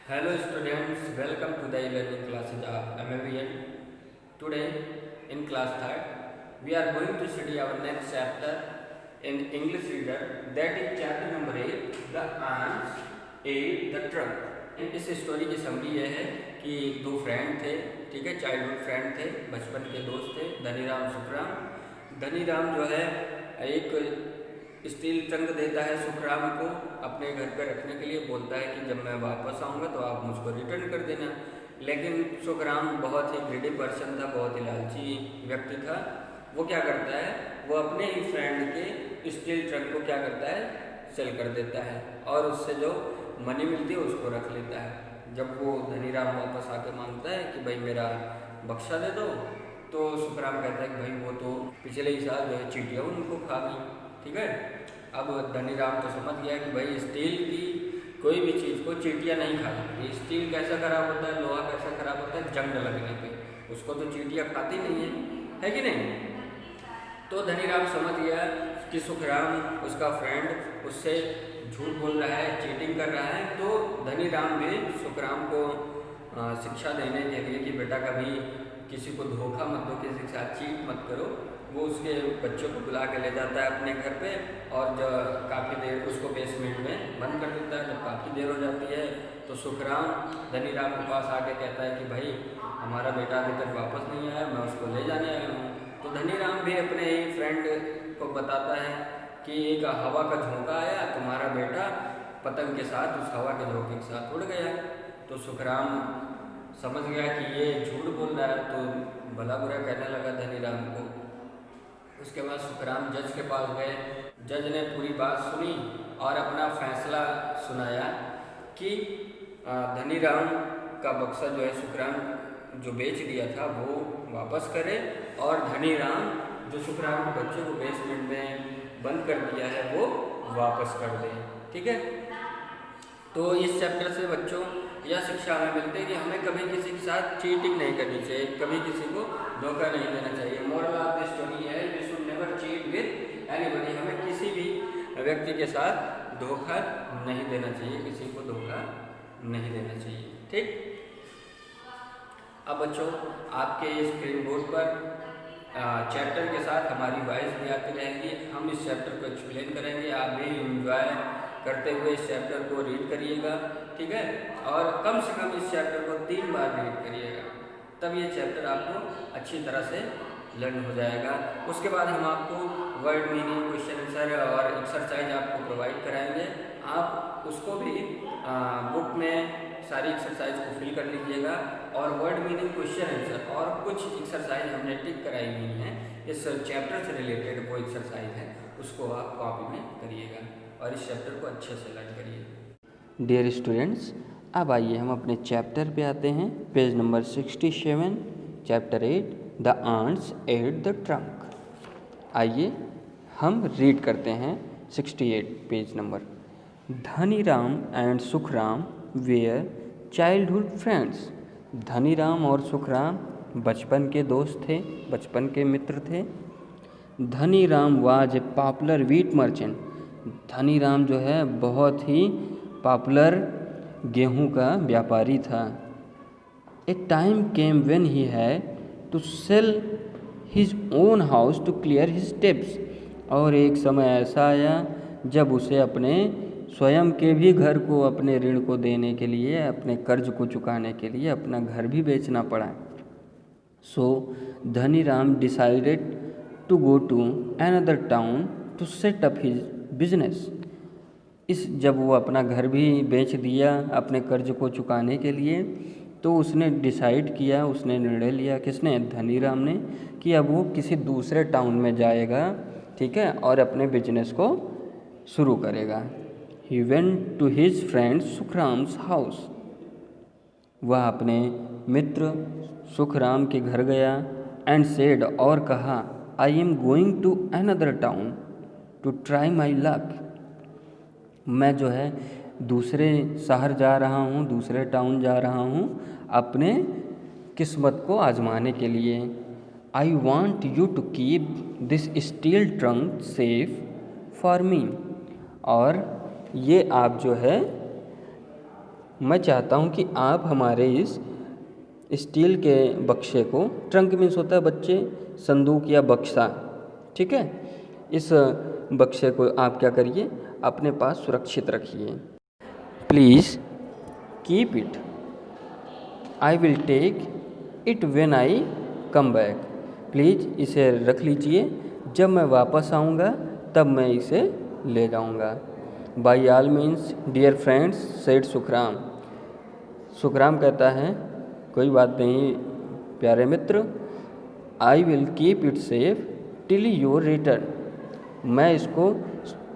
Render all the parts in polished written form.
Hello students, welcome to the e-learning classes of MAVN. Today in class 3rd, we are going to study our next chapter in English reader, that is chapter number 8, The Ants Ate the Trunk. इस story की summary यह है कि दो friend थे, ठीक है, childhood friend थे, बचपन के दोस्त थे, धनीराम सुखराम। धनीराम जो है एक स्टील ट्रंक देता है सुखराम को अपने घर पे रखने के लिए, बोलता है कि जब मैं वापस आऊँगा तो आप मुझको रिटर्न कर देना। लेकिन सुखराम बहुत ही ग्रीडी पर्सन था, बहुत ही लालची व्यक्ति था। वो क्या करता है, वो अपने ही फ्रेंड के स्टील ट्रंक को क्या करता है, सेल कर देता है और उससे जो मनी मिलती है उसको रख लेता है। जब वो धनीराम वापस आके मांगता है कि भाई मेरा बक्सा दे दो, तो सुखराम कहता है कि भाई वो तो पिछले ही साल जो है चींटियाँ उनको खा गई, ठीक है। अब धनीराम तो समझ गया कि भाई स्टील की कोई भी चीज़ को चींटियाँ नहीं खा सकती। स्टील कैसा खराब होता है, लोहा कैसा खराब होता है, जंग लगने पे, उसको तो चींटियाँ खाती नहीं है कि नहीं। तो धनीराम समझ गया कि सुखराम उसका फ्रेंड उससे झूठ बोल रहा है, चीटिंग कर रहा है। तो धनीराम भी सुखराम को शिक्षा देने के लिए कि बेटा कभी किसी को धोखा मत दो, किसी के साथ चीट मत करो, वो उसके बच्चों को बुला के ले जाता है अपने घर पे और जब काफ़ी देर उसको बेसमेंट में बंद कर देता है। जब काफ़ी देर हो जाती है तो सुखराम धनीराम के पास आके कहता है कि भाई हमारा बेटा अभी तक वापस नहीं आया, मैं उसको ले जाने आया हूँ। तो धनीराम भी अपने ही फ्रेंड को बताता है कि एक हवा का झोंका आया, तुम्हारा बेटा पतंग के साथ उस हवा के झोंके के साथ उड़ गया। तो सुखराम समझ गया कि ये झूठ बोल रहा है, तो भला बुरा कहने लगा धनीराम को। उसके बाद सुखराम जज के पास गए, जज ने पूरी बात सुनी और अपना फैसला सुनाया कि धनीराम का बक्सा जो है सुखराम जो बेच दिया था वो वापस करे और धनीराम जो सुखराम के बच्चे को बेसमेंट में बंद कर दिया है वो वापस कर दे, ठीक है। तो इस चैप्टर से बच्चों यह शिक्षा हमें मिलती है कि हमें कभी किसी के साथ चीटिंग नहीं करनी चाहिए, कभी किसी को धोखा नहीं देना चाहिए। मोरल ऑफ द स्टोरी है we should never cheat with anybody. हमें किसी भी व्यक्ति के साथ धोखा नहीं देना चाहिए, किसी को धोखा नहीं देना चाहिए, ठीक। अब बच्चों आपके स्क्रीन बोर्ड पर चैप्टर के साथ हमारी वॉइस भी आती रहेगी, हम इस चैप्टर को एक्सप्लेन करेंगे, आप भी एंजॉय करते हुए इस चैप्टर को रीड करिएगा, ठीक है। और कम से कम इस चैप्टर को 3 बार रीड करिएगा, तब ये चैप्टर आपको अच्छी तरह से लर्न हो जाएगा। उसके बाद हम आपको वर्ड मीनिंग, क्वेश्चन आंसर और एक्सरसाइज आपको प्रोवाइड कराएंगे। आप उसको भी बुक में सारी एक्सरसाइज को फिल कर लीजिएगा और वर्ड मीनिंग, क्वेश्चन आंसर और कुछ एक्सरसाइज हमने टिक कराई हुई हैं इस चैप्टर से रिलेटेड, वो एक्सरसाइज है उसको आप कॉपी में करिएगा और इस चैप्टर को अच्छे से लर्न करिए। डियर स्टूडेंट्स, अब आइए हम अपने चैप्टर पे आते हैं, page number 67, chapter 8, the ants at the trunk. आइए हम रीड करते हैं 68 page number. Dhaniram and Sukhram were childhood friends. Dhaniram और सुखराम बचपन के दोस्त थे, बचपन के मित्र थे। Dhaniram was a popular wheat merchant. Dhaniram जो है बहुत ही पॉपुलर गेहूं का व्यापारी था। एक time came when he had to sell his own house to clear his debts. और एक समय ऐसा आया जब उसे अपने स्वयं के भी घर को, अपने ऋण को देने के लिए, अपने कर्ज को चुकाने के लिए अपना घर भी बेचना पड़ा। So Dhaniram decided to go to another town to set up his business. जब वो अपना घर भी बेच दिया अपने कर्ज को चुकाने के लिए, तो उसने डिसाइड किया, उसने निर्णय लिया, किसने, धनीराम ने, कि अब वो किसी दूसरे टाउन में जाएगा, ठीक है, और अपने बिजनेस को शुरू करेगा। He went to his friend Sukhram's house. वह अपने मित्र सुखराम के घर गया एंड सेड, और कहा, I am going to another town to try my luck. मैं जो है दूसरे शहर जा रहा हूँ, दूसरे टाउन जा रहा हूँ अपने किस्मत को आजमाने के लिए। I want you to keep this steel trunk safe for me. और ये आप जो है मैं चाहता हूँ कि आप हमारे इस स्टील के बक्से को, ट्रंक मीन्स होता है बच्चे संदूक या बक्सा, ठीक है, इस बक्से को आप क्या करिए, अपने पास सुरक्षित रखिए। Please keep it, I will take it when I come back. Please इसे रख लीजिए, जब मैं वापस आऊँगा तब मैं इसे ले जाऊँगा। By all means dear friends said Sukhram. Sukhram कहता है कोई बात नहीं प्यारे मित्र, I will keep it safe till your return. मैं इसको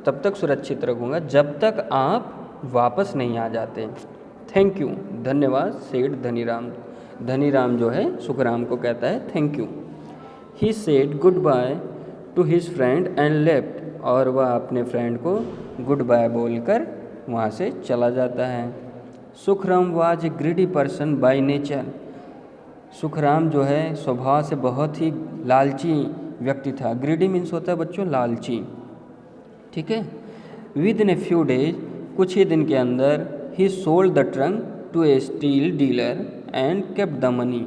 तब तक सुरक्षित रखूँगा जब तक आप वापस नहीं आ जाते। थैंक यू, धन्यवाद, सेड धनीराम। धनीराम जो है सुखराम को कहता है thank you. He said good by two his friend and left, और वह अपने फ्रेंड को गुड बाय बोलकर वहाँ से चला जाता है। Sukhram was a greedy person by nature. Sukhram जो है स्वभाव से बहुत ही लालची व्यक्ति था। ग्रीडी मीन्स होता है बच्चों लालची, ठीक है। Within a few days, कुछ ही दिन के अंदर, he sold the trunk to a steel dealer and kept the money.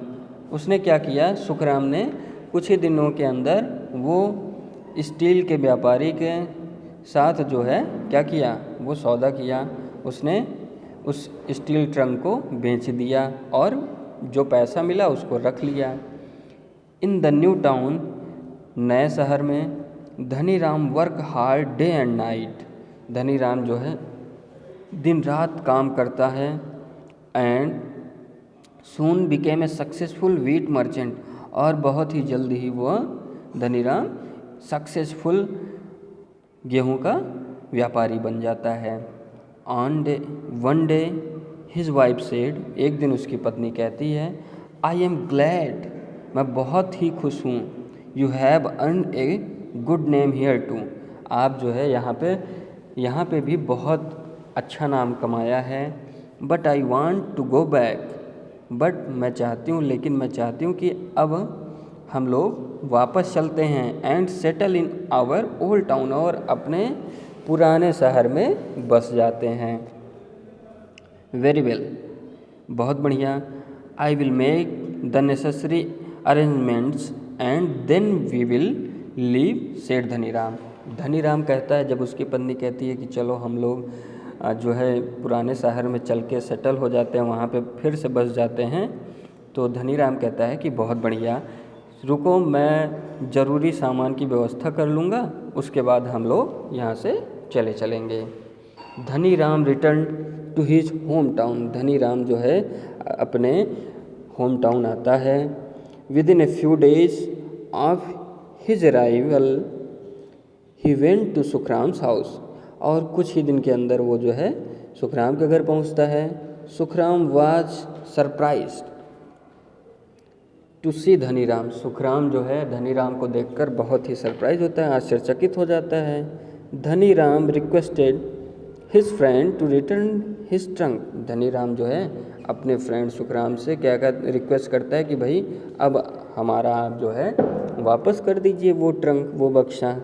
उसने क्या किया, सुखराम ने कुछ ही दिनों के अंदर वो स्टील के व्यापारी के साथ जो है क्या किया, वो सौदा किया। उसने उस स्टील ट्रंक को बेच दिया और जो पैसा मिला उसको रख लिया। इन द न्यू टाउन, नए शहर में, Dhaniram work hard day and night. Dhaniram जो है दिन रात काम करता है। And soon became a successful wheat merchant, और बहुत ही जल्द ही वह धनीराम सक्सेसफुल गेहूं का व्यापारी बन जाता है। One day his wife said, एक दिन उसकी पत्नी कहती है, आई एम ग्लैड, मैं बहुत ही खुश हूँ, you have earn a good name here too, आप जो है यहाँ पे भी बहुत अच्छा नाम कमाया है। But I want to go back, but मैं चाहती हूँ, लेकिन मैं चाहती हूँ कि अब हम लोग वापस चलते हैं। And settle in our old town, और अपने पुराने शहर में बस जाते हैं। वेरी वेल, बहुत बढ़िया। I will make the necessary arrangements and then we will leave, said Dhaniram. Dhaniram कहता है, जब उसकी पत्नी कहती है कि चलो हम लोग जो है पुराने शहर में चल के सेटल हो जाते हैं, वहाँ पे फिर से बस जाते हैं, तो धनीराम कहता है कि बहुत बढ़िया, रुको मैं ज़रूरी सामान की व्यवस्था कर लूँगा, उसके बाद हम लोग यहाँ से चलेंगे। Dhaniram return to his home town. Dhaniram जो है अपने होम टाउन आता है। Within a few days of his arrival he went to Sukhram's house, और कुछ ही दिन के अंदर वो जो है सुखराम के घर पहुंचता है। सुखराम वाज सरप्राइज्ड टू सी धनीराम। सुखराम जो है धनीराम को देखकर बहुत ही सरप्राइज होता है, आश्चर्यचकित हो जाता है। Dhaniram requested his friend to return his trunk. Dhaniram जो है अपने फ्रेंड सुखराम से क्या रिक्वेस्ट करता है कि भाई अब हमारा आप जो है वापस कर दीजिए वो ट्रंक, वो बक्सा।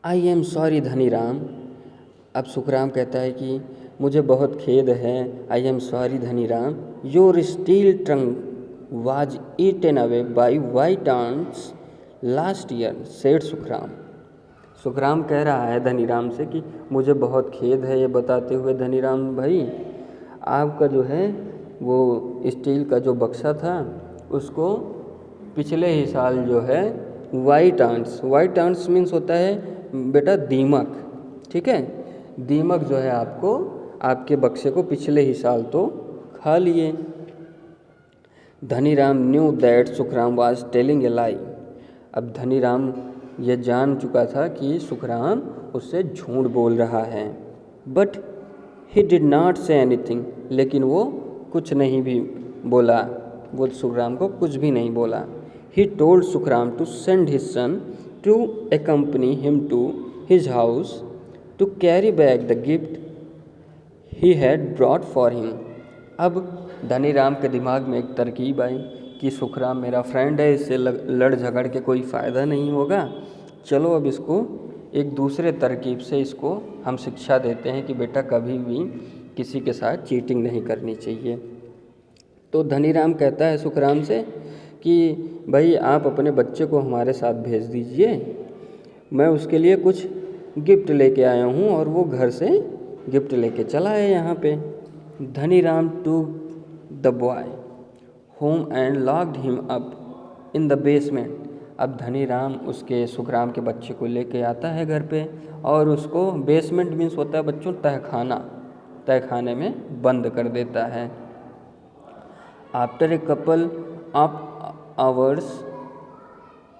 I am sorry Dhaniram. अब सुखराम कहता है कि मुझे बहुत खेद है। I am sorry Dhaniram, your steel trunk was eaten away by white ants last year, said Sukhram. Sukhram कह रहा है धनीराम से कि मुझे बहुत खेद है, ये बताते हुए धनीराम भाई आपका जो है वो स्टील का जो बक्सा था उसको पिछले ही साल जो है वाइट आंट्स मीन्स होता है बेटा दीमक, ठीक है, दीमक जो है आपको आपके बक्से को पिछले ही साल तो खा लिए। Dhaniram knew that Sukhram was telling a lie. अब धनीराम ये जान चुका था कि सुखराम उससे झूठ बोल रहा है। But he did not say anything, लेकिन वो कुछ नहीं भी बोला, वो सुखराम को कुछ भी नहीं बोला। He told Sukhram to send his son to accompany him to his house to carry back the gift he had brought for him। अब धनीराम के दिमाग में एक तरकीब आई कि सुखराम मेरा फ्रेंड है, इससे लड़ झगड़ के कोई फ़ायदा नहीं होगा, चलो अब इसको एक दूसरे तरकीब से इसको हम शिक्षा देते हैं कि बेटा कभी भी किसी के साथ चीटिंग नहीं करनी चाहिए। तो धनीराम कहता है सुखराम से कि भाई आप अपने बच्चे को हमारे साथ भेज दीजिए, मैं उसके लिए कुछ गिफ्ट लेके आया हूँ। और वो घर से गिफ्ट लेके चला है यहाँ पे। Dhaniram took the boy home and locked him up in the basement. अब धनीराम उसके सुखराम के बच्चे को लेके आता है घर पे और उसको बेसमेंट मीन्स होता है बच्चों तहखाने में बंद कर देता है। After a couple of hours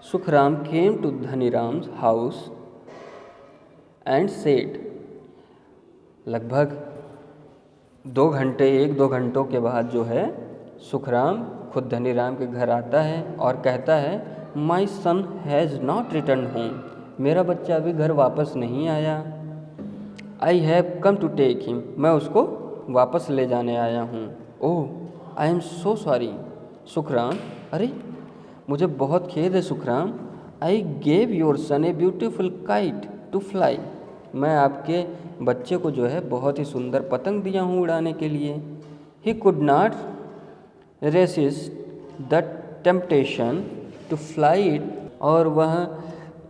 Sukhram came to Dhaniram's house and said. लगभग 1-2 घंटों के बाद जो है सुखराम खुद धनीराम के घर आता है और कहता है my son has not return home. मेरा बच्चा अभी घर वापस नहीं आया। I have come to take him. मैं उसको वापस ले जाने आया हूँ। Oh I am so sorry Sukhram. अरे मुझे बहुत खेद है Sukhram. I gave your son a beautiful kite to fly. मैं आपके बच्चे को जो है बहुत ही सुंदर पतंग दिया हूँ उड़ाने के लिए। He could not resist the temptation to fly it. और वह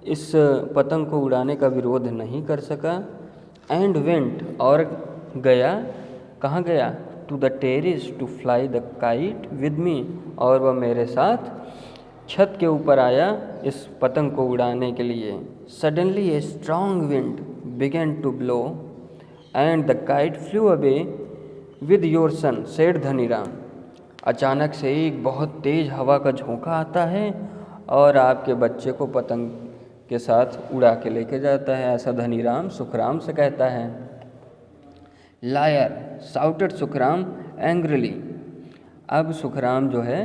इस पतंग को उड़ाने का विरोध नहीं कर सका। एंड वेंट और गया, कहाँ गया? To the terrace to fly the kite with me. और वह मेरे साथ छत के ऊपर आया इस पतंग को उड़ाने के लिए। Suddenly a strong wind began to blow and the kite flew away with your son said Dhaniram. अचानक से एक बहुत तेज हवा का झोंका आता है और आपके बच्चे को पतंग के साथ उड़ा के लेके जाता है। ऐसा धनीराम सुखराम से कहता है। Liar shouted Sukhram angrily. अब सुखराम जो है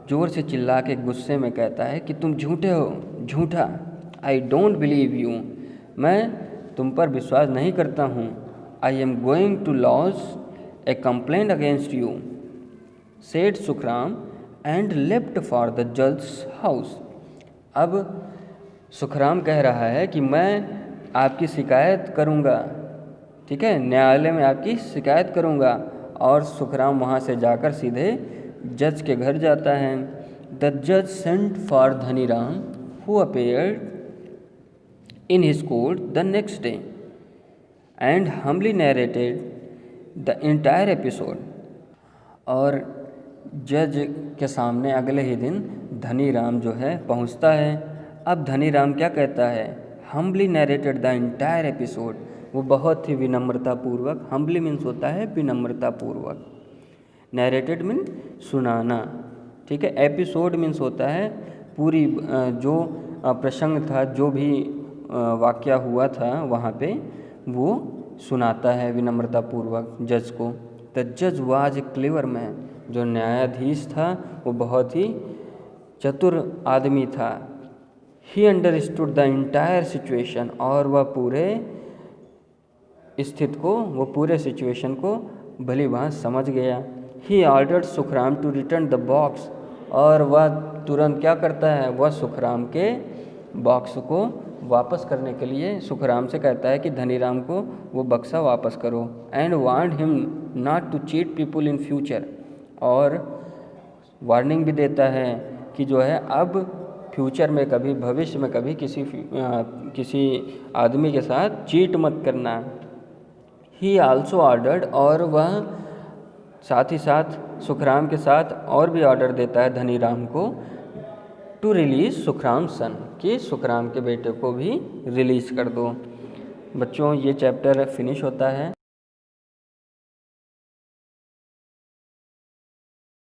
जोर से चिल्ला के गुस्से में कहता है कि तुम झूठे हो, झूठा। I don't believe you. मैं तुम पर विश्वास नहीं करता हूँ। I am going to lodge a complaint against you said Sukhram and left for the जज हाउस। अब सुखराम कह रहा है कि मैं आपकी शिकायत करूँगा, ठीक है, न्यायालय में आपकी शिकायत करूँगा। और सुखराम वहाँ से जाकर सीधे जज के घर जाता है। द जज sent for Dhaniram who appeared in his court the next day and humbly narrated the entire episode. और जज के सामने अगले ही दिन धनीराम जो है पहुंचता है। अब धनीराम क्या कहता है? Humbly narrated the entire episode. वो बहुत ही विनम्रतापूर्वक, हम्बली मीन्स होता है विनम्रतापूर्वक, नैरेटेड मीन सुनाना, ठीक है। एपिसोड मीन्स होता है पूरी जो प्रसंग था, जो भी वाक़या हुआ था वहाँ पे वो सुनाता है विनम्रतापूर्वक जज को। द जज वाज ए क्लेवर मैन। जो न्यायाधीश था वो बहुत ही चतुर आदमी था। He understood the entire situation. और वह पूरे स्थिति को, वो पूरे सिचुएशन को भली भांति समझ गया। He ordered Sukhram to return the box. और वह तुरंत क्या करता है? वह सुखराम के बॉक्स को वापस करने के लिए सुखराम से कहता है कि धनीराम को वो बक्सा वापस करो। And warn him not to cheat people in future. और वार्निंग भी देता है कि जो है अब फ्यूचर में कभी, भविष्य में कभी किसी आदमी के साथ चीट मत करना। ही आल्सो ऑर्डर्ड। और वह साथ ही साथ सुखराम के साथ और भी ऑर्डर देता है धनीराम को टू रिलीज़ सुखराम सन, कि सुखराम के बेटे को भी रिलीज़ कर दो। बच्चों ये चैप्टर फिनिश होता है।